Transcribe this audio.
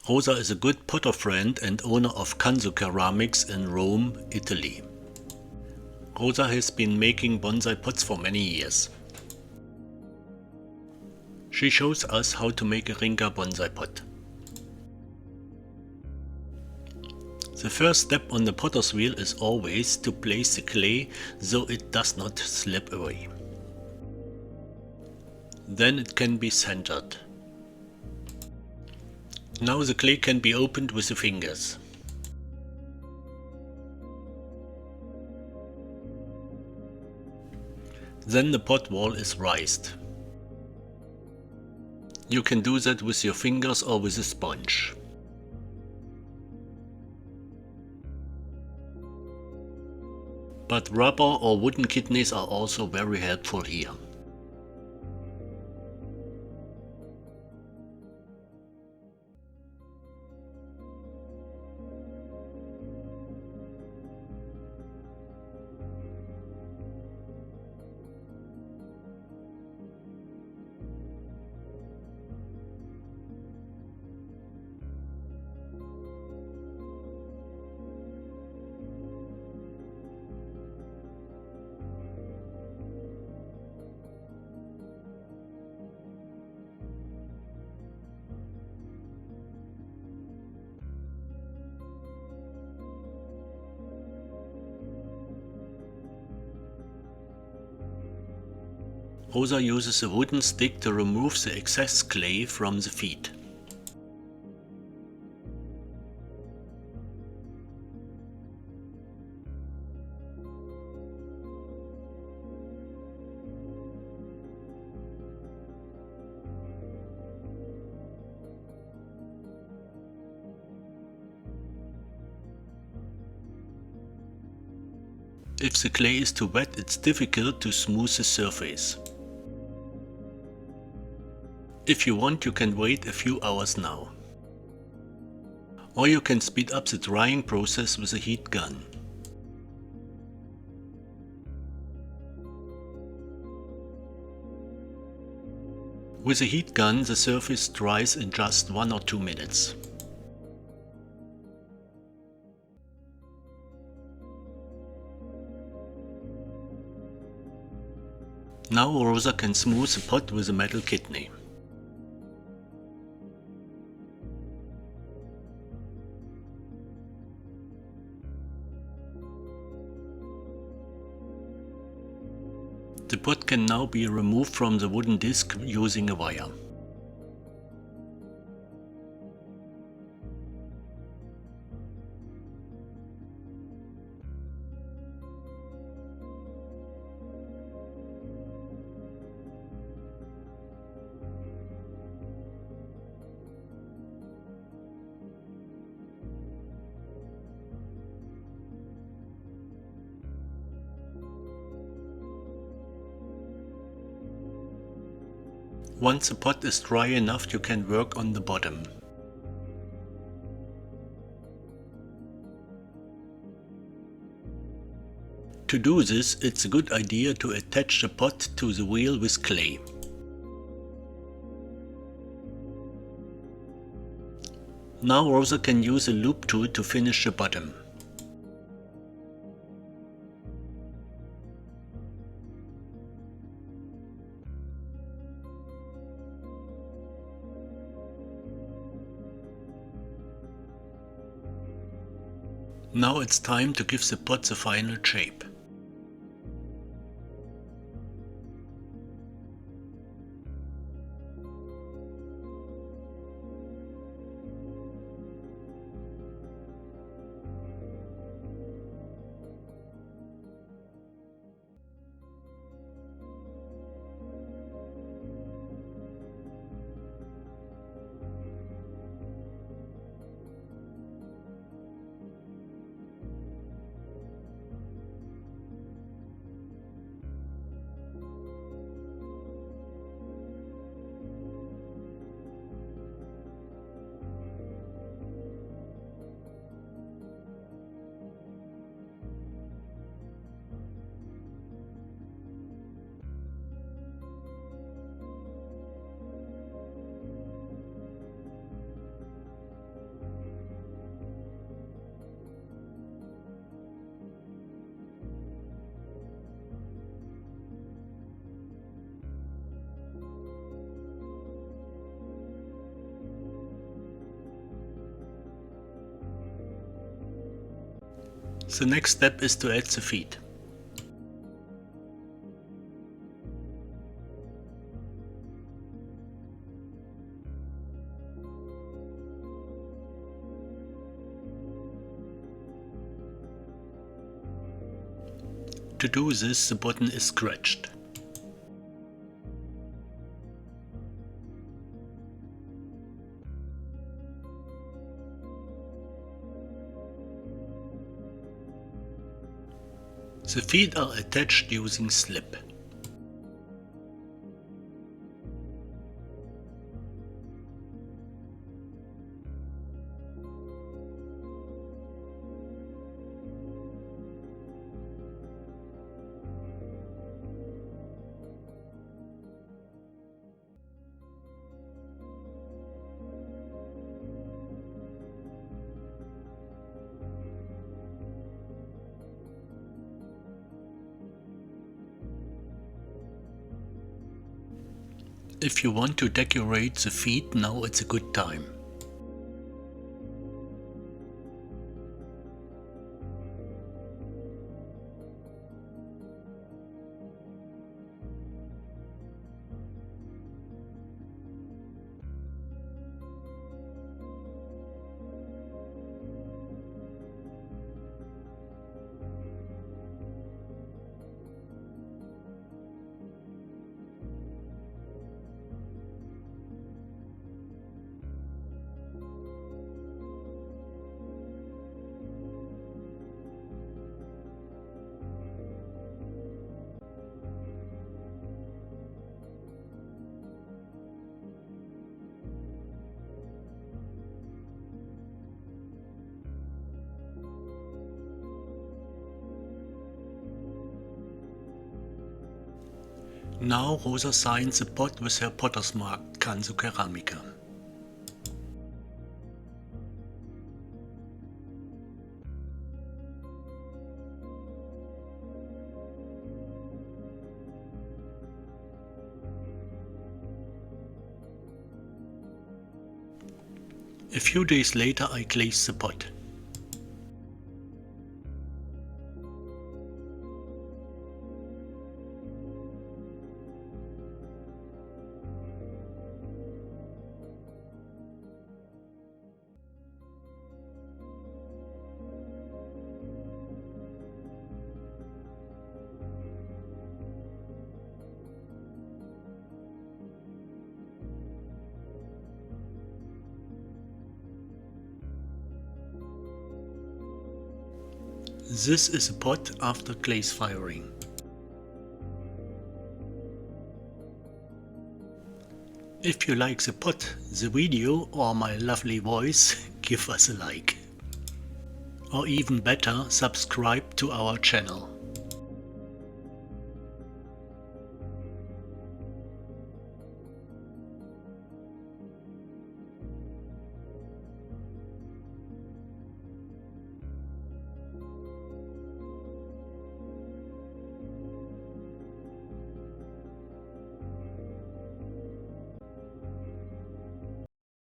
Rosa is a good potter friend and owner of Kanso Ceramics in Rome, Italy. Rosa has been making bonsai pots for many years. She shows us how to make a Rinka bonsai pot. The first step on the potter's wheel is always to place the clay so it does not slip away. Then it can be centered. Now the clay can be opened with the fingers. Then the pot wall is raised. You can do that with your fingers or with a sponge. But rubber or wooden kidneys are also very helpful here. Rosa uses a wooden stick to remove the excess clay from the feet. If the clay is too wet, it's difficult to smooth the surface. If you want, you can wait a few hours now. Or you can speed up the drying process with a heat gun. With a heat gun, the surface dries in just 1 or 2 minutes. Now Rosa can smooth the pot with a metal kidney. The pot can now be removed from the wooden disc using a wire. Once the pot is dry enough, you can work on the bottom. To do this, it's a good idea to attach the pot to the wheel with clay. Now Rosa can use a loop tool to finish the bottom. Now it's time to give the pot the final shape. The next step is to add the feet. To do this, the bottom is scratched. The feet are attached using slip. If you want to decorate the feet, now it's a good time. Now Rosa signs the pot with her potter's mark, Kanso Ceramica. A few days later I glaze the pot. This is a pot after glaze firing. If you like the pot, the video or my lovely voice, give us a like. Or even better, subscribe to our channel.